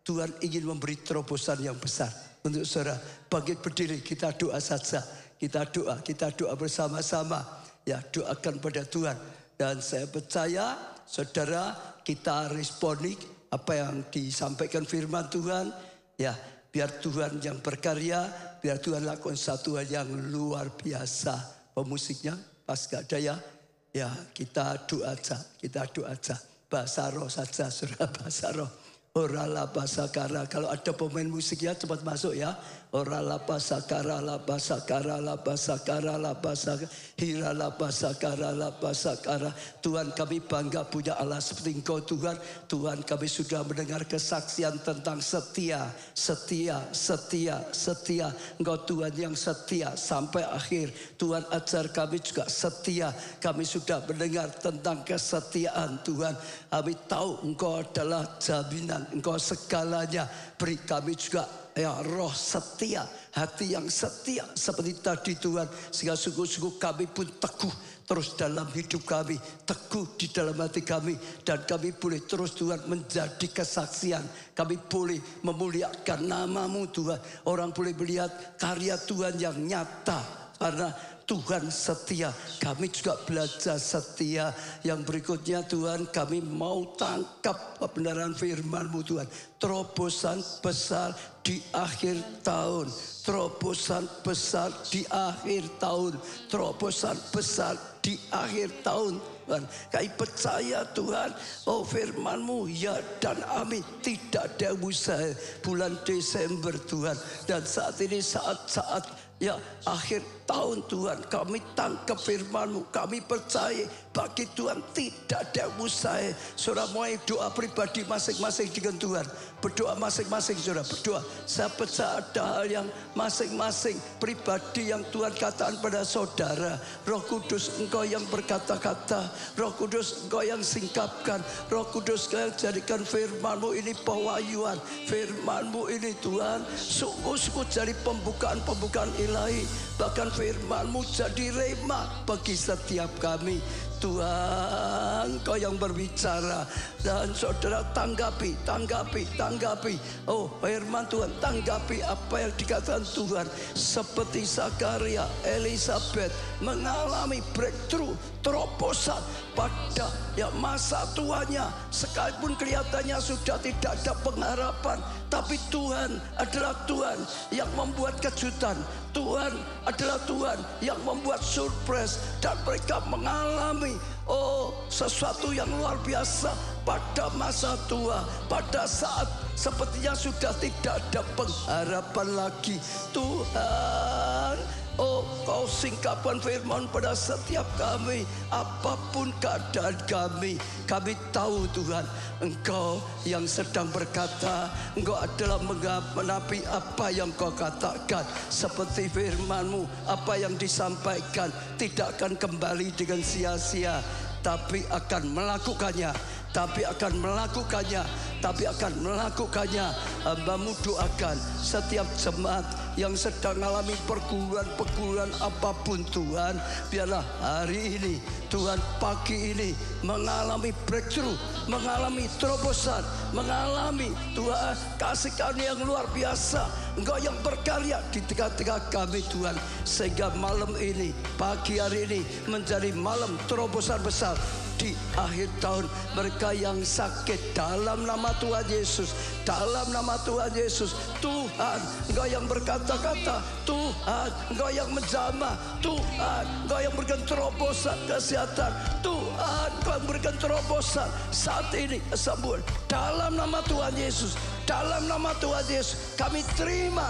Tuhan ingin memberi terobosan yang besar untuk saudara? Bangkit berdiri, kita doa saja. Kita doa bersama-sama. Ya, doakan pada Tuhan. Dan saya percaya saudara kita responi apa yang disampaikan firman Tuhan. Ya, biar Tuhan yang berkarya, biar Tuhan lakukan satu hal yang luar biasa. Pemusiknya pas gak ada ya, ya kita doa aja, bahasa roh saja, saudara, bahasa roh. Orala basakara, kalau ada pemain musik ya cepat masuk ya. Orala basakara, la basakara, la basakara, la basakara, hira la basakara, la basakara. Tuhan, kami bangga punya Allah seperti Engkau Tuhan. Tuhan, kami sudah mendengar kesaksian tentang setia. Engkau Tuhan yang setia sampai akhir. Tuhan, ajar kami juga setia. Kami sudah mendengar tentang kesetiaan Tuhan. Kami tahu Engkau adalah jaminan, Engkau segalanya. Beri kami juga ya roh setia, hati yang setia seperti tadi Tuhan. Sehingga sungguh-sungguh kami pun teguh terus dalam hidup kami, teguh di dalam hati kami. Dan kami boleh terus Tuhan menjadi kesaksian. Kami boleh memuliakan nama-Mu Tuhan. Orang boleh melihat karya Tuhan yang nyata karena Tuhan setia. Kami juga belajar setia. Yang berikutnya Tuhan, kami mau tangkap kebenaran firman-Mu Tuhan. Terobosan besar di akhir tahun. Terobosan besar di akhir tahun. Terobosan besar di akhir tahun. Tuhan, kami percaya Tuhan, oh firman-Mu ya dan amin. Tidak ada yang mustahil. Bulan Desember Tuhan, dan saat ini saat-saat Ya akhir tahun Tuhan, kami tangkap firman-Mu, kami percaya bagi Tuhan tidak ada yang mustahil. Saudara mulai doa pribadi masing-masing dengan Tuhan. Berdoa masing-masing saudara, berdoa. Saya percaya ada hal yang masing-masing pribadi yang Tuhan katakan pada saudara. Roh Kudus Engkau yang berkata-kata, Roh Kudus Engkau yang singkapkan, Roh Kudus Engkau yang jadikan firman-Mu ini pewahyuan, firman-Mu ini Tuhan sungguh-sungguh jadi pembukaan-pembukaan ilahi. Bahkan firman-Mu jadi rema bagi setiap kami. Tuhan, Kau yang berbicara dan saudara tanggapi. Oh firman Tuhan, tanggapi apa yang dikatakan Tuhan. Seperti Zakaria, Elizabeth mengalami breakthrough, terobosan pada masa tuanya. Sekalipun kelihatannya sudah tidak ada pengharapan, tapi Tuhan adalah Tuhan yang membuat kejutan. Tuhan adalah Tuhan yang membuat surprise, dan mereka mengalami sesuatu yang luar biasa pada masa tua, pada saat sepertinya sudah tidak ada pengharapan lagi. Tuhan, Kau singkapkan firman pada setiap kami, apapun keadaan kami tahu Tuhan, Engkau yang sedang berkata, Engkau adalah menapi apa yang Kau katakan. Seperti firman-Mu, apa yang disampaikan tidak akan kembali dengan sia-sia, tapi akan melakukannya. Hamba-Mu doakan setiap jemaat yang sedang mengalami pergumulan apapun Tuhan. Biarlah hari ini Tuhan, pagi ini mengalami breakthrough, mengalami terobosan, mengalami Tuhan kasih karunia yang luar biasa. Engkau yang berkarya di tengah-tengah kami Tuhan, sehingga malam ini, pagi hari ini menjadi malam terobosan besar. Di akhir tahun, mereka yang sakit dalam nama Tuhan Yesus, dalam nama Tuhan Yesus, Tuhan Engkau yang berkata-kata, Tuhan Engkau yang menjamah, Tuhan Engkau yang berikan terobosan kesehatan, Tuhan Engkau yang berikan terobosan saat ini kesembuhan dalam nama Tuhan Yesus. Dalam nama Tuhan Yesus kami terima.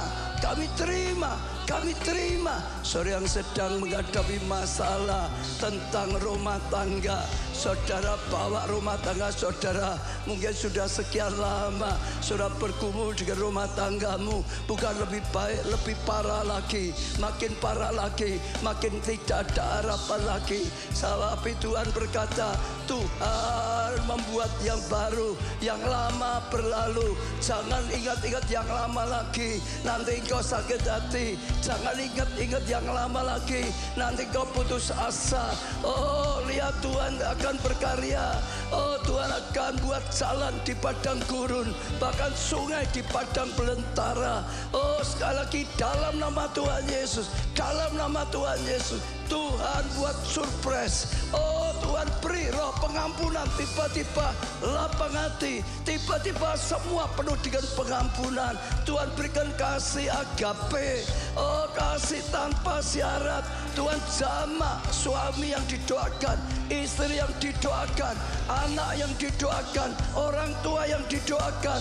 Saudara yang sedang menghadapi masalah tentang rumah tangga, saudara bawa rumah tangga saudara. Mungkin sudah sekian lama saudara bergumul dengan rumah tanggamu, bukan lebih baik, lebih parah lagi, makin parah lagi, makin tidak ada harapan lagi. Tapi Tuhan berkata, Tuhan membuat yang baru, yang lama berlalu. Jangan ingat-ingat yang lama lagi, nanti engkau sakit hati. Jangan ingat-ingat yang lama lagi, nanti kau putus asa. Lihat Tuhan akan berkarya. Tuhan akan buat jalan di padang gurun, bahkan sungai di padang belantara. Sekali lagi dalam nama Tuhan Yesus, dalam nama Tuhan Yesus, Tuhan buat surprise. Tuhan beri roh pengampunan, tiba-tiba lapang hati, tiba-tiba semua penuh dengan pengampunan. Tuhan berikan kasih agape, kasih tanpa syarat. Tuhan jamah suami yang didoakan, istri yang didoakan, anak yang didoakan, orang tua yang didoakan,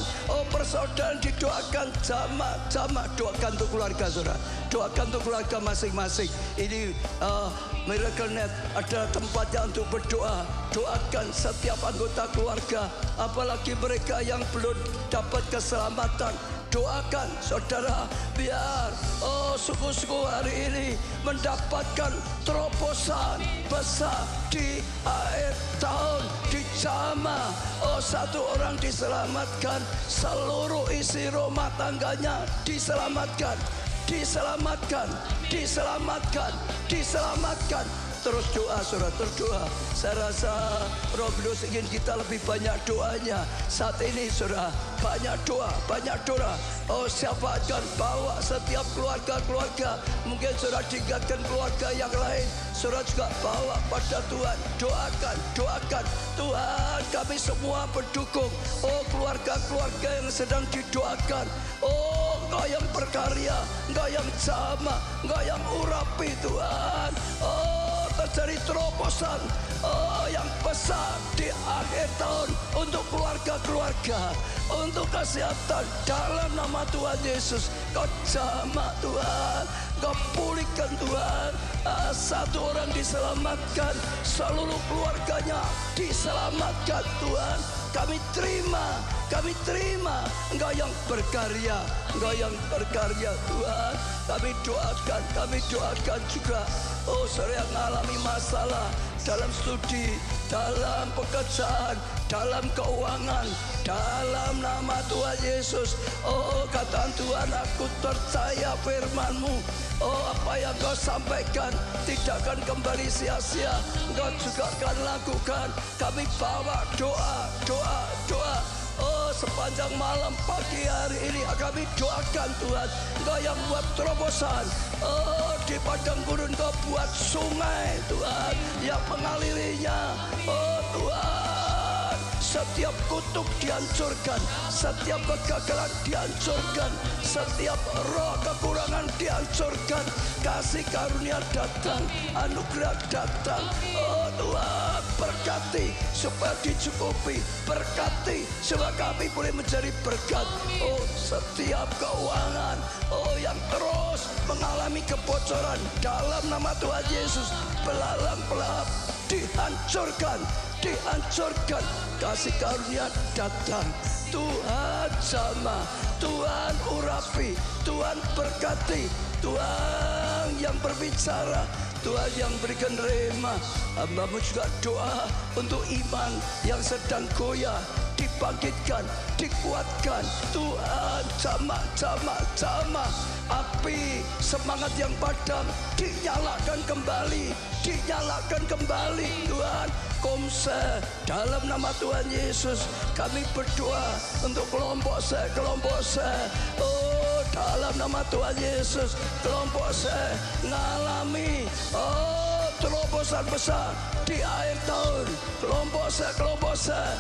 persaudaraan didoakan. Jamah doakan untuk keluarga saudara, doakan untuk keluarga masing-masing. Ini Miracle Net adalah tempatnya untuk berdoa. Doakan setiap anggota keluarga, apalagi mereka yang belum dapat keselamatan. Doakan saudara, biar sungguh-sungguh hari ini mendapatkan terobosan besar di akhir tahun. Dijamah, satu orang diselamatkan, seluruh isi rumah tangganya diselamatkan. Terus doa saudara, terus doa. Saya rasa Roh Kudus ingin kita lebih banyak doanya saat ini saudara. Banyak doa. Siapa akan bawa setiap keluarga. Mungkin saudara diingatkan keluarga yang lain, saudara juga bawa pada Tuhan. Doakan Tuhan, kami semua berdukung. Keluarga-keluarga yang sedang didoakan. Engkau yang berkarya, Engkau yang jamah, Engkau yang urapi Tuhan. terjadi terobosan yang besar di akhir tahun untuk keluarga-keluarga, untuk kesehatan dalam nama Tuhan Yesus. Kau jamah Tuhan, Kau pulihkan Tuhan. Satu orang diselamatkan, seluruh keluarganya diselamatkan Tuhan. Kami terima Engkau yang berkarya, Engkau yang berkarya Tuhan. Kami doakan juga saudara yang mengalami masalah dalam studi, dalam pekerjaan, dalam keuangan, dalam nama Tuhan Yesus. Katakan Tuhan, aku percaya firman-Mu. Apa yang Kau sampaikan tidak akan kembali sia-sia. Engkau juga akan lakukan. Kami bawa doa. Sepanjang malam pagi hari ini kami doakan Tuhan. Engkau yang buat terobosan. Di padang gurun Kau buat sungai Tuhan yang mengalirinya. Tuhan, setiap kutuk dihancurkan, setiap kegagalan dihancurkan, setiap roh kekurangan dihancurkan. Kasih karunia datang, anugerah datang. Tuhan, berkati supaya dicukupi, berkati supaya kami boleh menjadi berkat. Setiap keuangan yang terus mengalami kebocoran dalam nama Tuhan Yesus, belalang dihancurkan. Kasih karunia datang. Tuhan jamah, Tuhan urapi, Tuhan berkati, Tuhan yang berbicara, Tuhan yang berikan rema. Hamba-Mu juga doa untuk iman yang sedang goyah, dibangkitkan, dikuatkan. Tuhan jamah. Api semangat yang padam dinyalakan kembali. Tuhan, Komsel dalam nama Tuhan Yesus. Kami berdoa untuk kelompok saya. Dalam nama Tuhan Yesus, kelompok saya mengalami terobosan besar di akhir tahun. Kelompok saya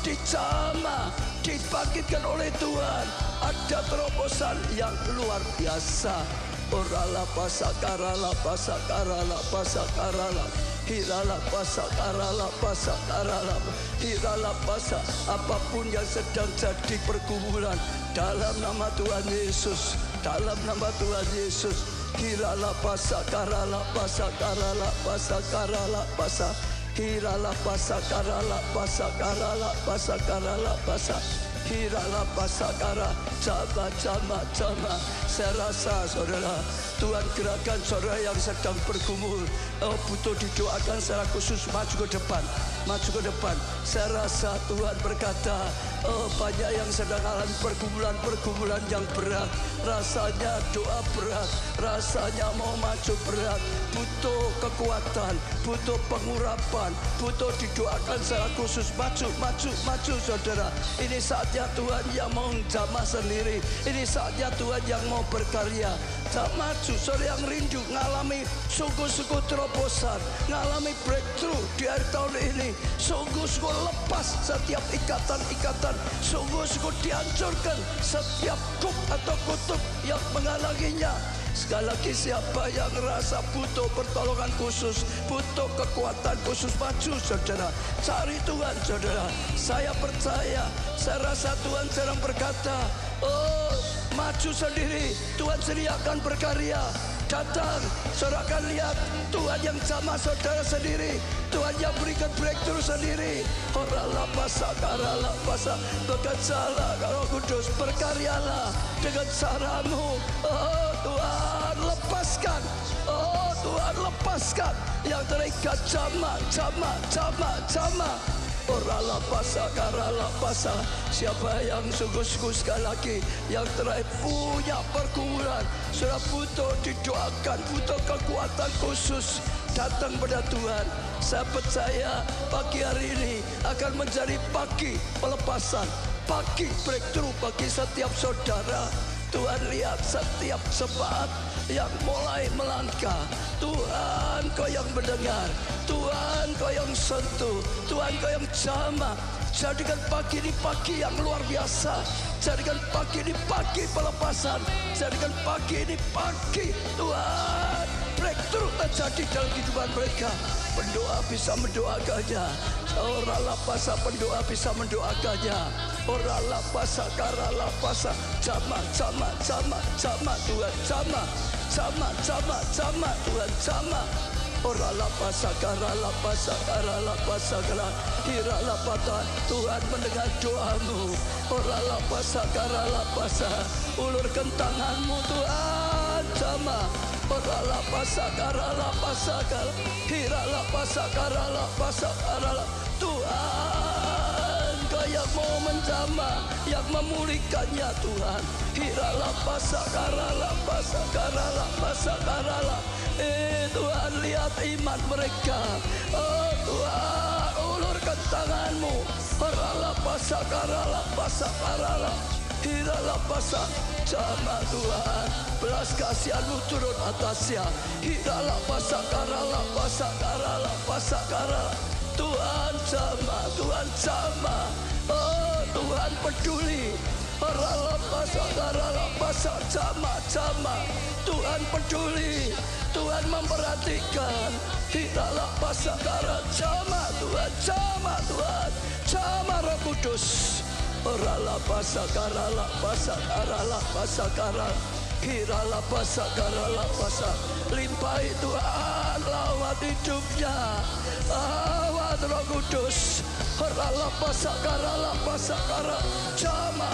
dijamah, dibangkitkan oleh Tuhan. Ada terobosan yang luar biasa. Orala pasakarala hirala pasa. Apapun yang sedang jadi pergumulan, dalam nama Tuhan Yesus, hirala pasa. Hirala pasakara, jama. Saya rasa saudara, Tuhan gerakan saudara yang sedang bergumul, butuh didoakan secara khusus. Maju ke depan. Saya rasa Tuhan berkata, banyak yang sedang alami pergumulan yang berat. Rasanya doa berat, rasanya mau maju berat. Butuh kekuatan, butuh pengurapan, butuh didoakan secara khusus. Maju saudara. Ini saatnya Tuhan yang mau jamah sendiri. Ini saatnya Tuhan yang mau berkarya. Maju, saudara yang rindu ngalami sungguh-sungguh terobosan, ngalami breakthrough di akhir tahun ini. Sungguh-sungguh lepas setiap ikatan, sungguh-sungguh dihancurkan setiap kuk atau kutub yang menghalanginya. Sekali lagi, siapa yang rasa butuh pertolongan khusus, butuh kekuatan khusus, maju saudara. Cari Tuhan saudara. Saya percaya, saya rasa Tuhan sedang berkata, maju sendiri, Tuhan sendiri akan berkarya. Datang, saudara akan lihat Tuhan yang jamah saudara sendiri. Tuhan yang berikan breakthrough sendiri. Orala pasa, bekerjalah Roh Kudus, berkaryalah dengan caramu. Tuhan lepaskan, Tuhan lepaskan yang terikat. Jamah. Orala pasa. Siapa yang sungguh-sungguh sekali lagi yang terakhir punya pergumulan, sudah butuh didoakan, butuh kekuatan khusus, datang pada Tuhan. Saya percaya pagi hari ini akan menjadi pagi pelepasan, pagi breakthrough bagi setiap saudara. Tuhan lihat setiap jemaat yang mulai melangkah. Tuhan, Kau yang mendengar. Tuhan, Kau yang sentuh. Tuhan, Kau yang jamah. Jadikan pagi ini pagi yang luar biasa. Jadikan pagi ini pagi pelepasan. Jadikan pagi ini pagi Tuhan breakthrough terjadi dalam kehidupan mereka. Pendoa bisa mendoakannya. Orang lapasa pendoa bisa mendoakannya. Orang lapasa kara lapasa. Jama Tuhan jama. Jama Tuhan jama. Orang lapasa kara hira lapata. Tuhan mendengar doamu. Orang lapasa kara lapasa. Ulurkan tanganmu Tuhan jama. Orang lapasa kara hira lapasa kara Tuhan Kau yang mau menjamah, yang memulihkannya Tuhan. Hira lapasa kara Tuhan lihat iman mereka. Oh Tuhan ulurkan tanganmu. Hira lapasa kara hira lapasa jama Tuhan. Belas kasihanmu turun atasnya. Hira lapasa kara Tuhan jama. Oh Tuhan peduli. Hira lapasa kara jama. Tuhan peduli. Tuhan memperhatikan. Hira lapasa kara jama Tuhan. Jama Roh Kudus. Orala pasa kara hira la pasa limpahi Tuhan lawat hidupnya. Awat Roh Kudus. Orala pasa kara jama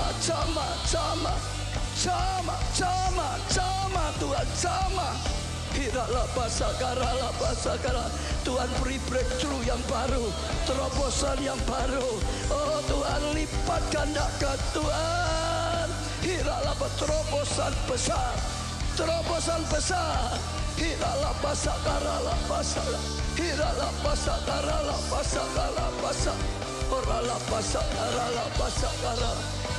Tuhan jama. Hira la pasa kara Tuhan beri breakthrough yang baru, terobosan yang baru. Oh Tuhan lipat gandakan Tuhan. Hira la terobosan besar. Hira la pasa kara hira la pasa kara ora la pasa kara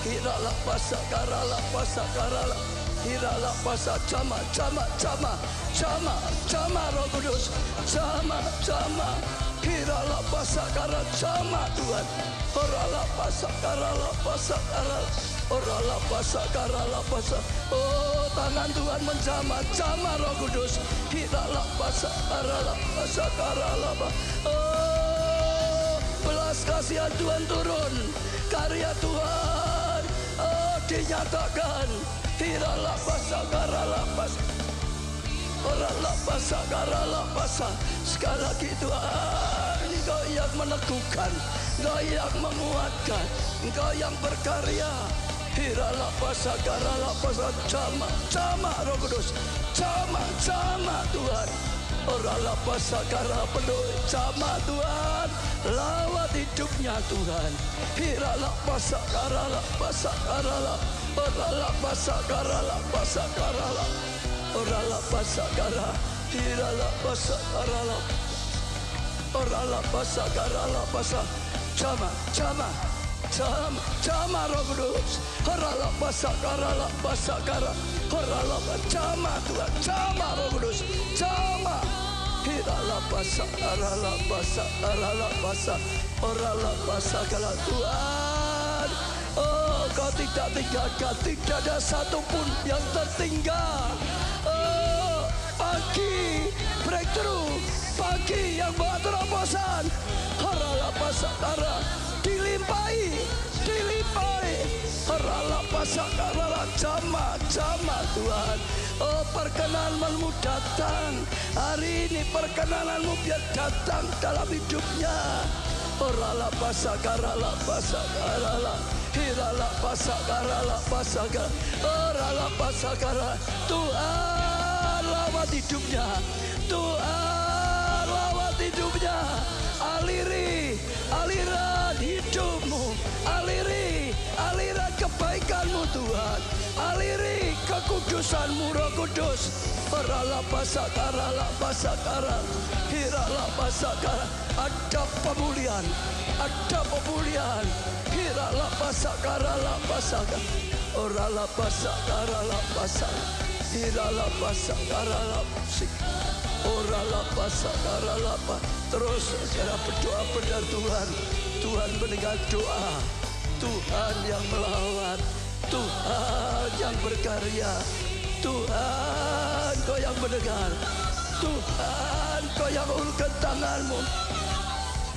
hira la pasa kara hira la pasa jama Roh Kudus jama hira la pasa kara jama Tuhan ora la pasa kara ora la pasa kara oh tangan Tuhan menjama Roh Kudus hira la pasa kara oh belas kasihan Tuhan turun, karya Tuhan dinyatakan. Hira la pasa kara ora la pasa kara sekali lagi Tuhan, Engkau yang meneguhkan, Engkau yang menguatkan, Engkau yang berkarya. Hira la pasa kara jama Roh Kudus jama Tuhan. Ora la pasa kara penuh jama Tuhan, lawat hidupnya Tuhan. Hira la pasa kara ora la pasa kara ora la pasa kara hira la pasa kara ora la pasa kara jama Roh Kudus. Ora la pasa kara ora la jama Tuhan jama Roh Kudus jama. Hira la pasa ora la pasa kara Tuhan. Oh Kau tidak tinggalkan, tidak ada satupun yang tertinggal. Oh pagi breakthrough, pagi yang bawa terobosan. Ora la pasa kara dilimpahi Rala pasakara jama Tuhan. Oh perkenananmu datang hari ini, perkenananmu biar datang dalam hidupnya. Oh rala pasakara hirala pasakara oh rala pasakara. Tuhan lawat hidupnya, Tuhan lawat hidupnya. Aliri aliran hidupmu, aliri aliran kebaikanmu Tuhan, aliri kekudusanmu Roh Kudus. Rala pasakara hirala pasakara. Ada pemulihan, hirala pasakara orala pasakara hirala pasakara orala pasakara. Terus saudara berdoa pada Tuhan. Tuhan mendengar doa, Tuhan yang melawat, Tuhan yang berkarya, Tuhan Kau yang mendengar. Tuhan, kau yang ulurkan tanganmu.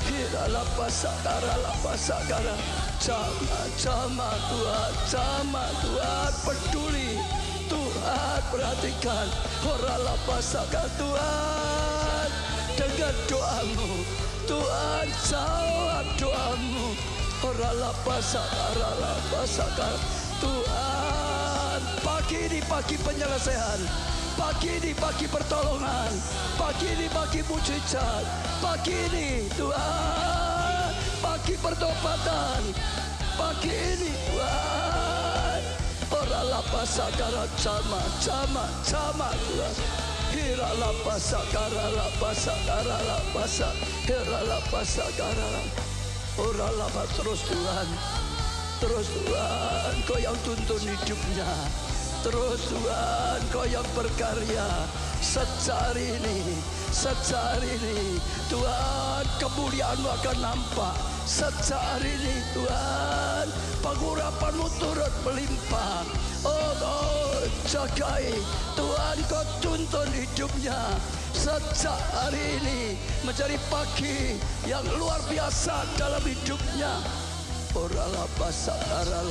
Hiralah pasakara. Jama Tuhan, jama Tuhan, peduli. Tuhan perhatikan. Horalah pasakara Tuhan, dengar doamu. Tuhan jawab doamu. Horalah pasakara. Tuhan, pagi ini pagi penyelesaian. Pagi ini pagi pertolongan. Pagi ini pagi mujizat. Pagi ini Tuhan, pagi pertobatan. Pagi ini Tuhan. Oralah pasakara jama Tuhan. Hiralah pasakara hiralah pasakara. Oralah terus Tuhan. Terus Tuhan, kau yang tuntun hidupnya. Terus Tuhan, kau yang berkarya. Sejak hari ini Tuhan, kemuliaan-Mu akan nampak. Sejak hari ini Tuhan, pengurapan-Mu turut melimpah. Oh, jagai Tuhan, kau tuntun hidupnya. Sejak hari ini menjadi pagi yang luar biasa dalam hidupnya. Oralah pasakara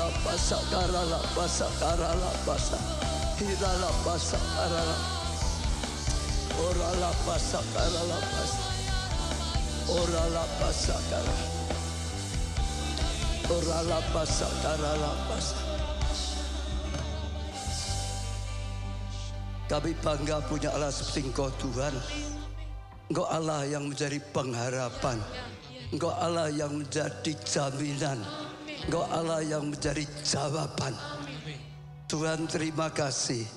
hiralah pasakara. Oralah pasakara oralah pasakara. Oralah pasakara Kami bangga punya Allah seperti Engkau Tuhan. Engkau Allah yang menjadi pengharapan. Engkau Allah yang menjadi jaminan. Engkau Allah yang menjadi jawaban. Tuhan, terima kasih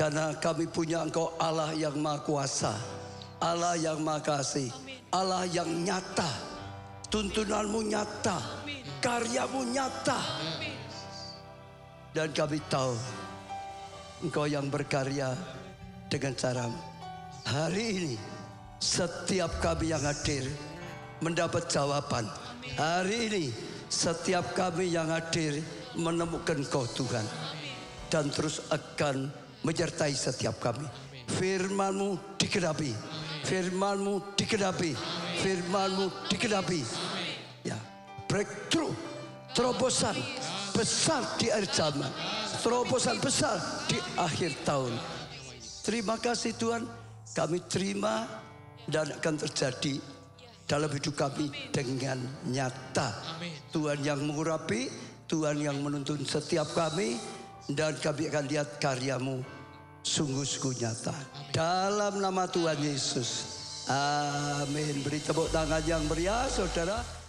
karena kami punya Engkau Allah yang Maha Kuasa, Allah yang Maha Kasih, Allah yang nyata. Tuntunanmu nyata, karyamu nyata. Dan kami tahu Engkau yang berkarya dengan cara hari ini. Setiap kami yang hadir mendapat jawaban. Hari ini setiap kami yang hadir menemukan Kau Tuhan. Dan terus akan menyertai setiap kami. Firman-Mu digenapi. Firman-Mu digenapi. Firman-Mu digenapi. Ya, breakthrough, terobosan besar di akhir zaman. Terobosan besar di akhir tahun. Terima kasih Tuhan. Kami terima dan akan terjadi dalam hidup kami dengan nyata. Tuhan yang mengurapi, Tuhan yang menuntun setiap kami, dan kami akan lihat karya-Mu sungguh-sungguh nyata. Dalam nama Tuhan Yesus. Amin. Beri tepuk tangan yang meriah, saudara.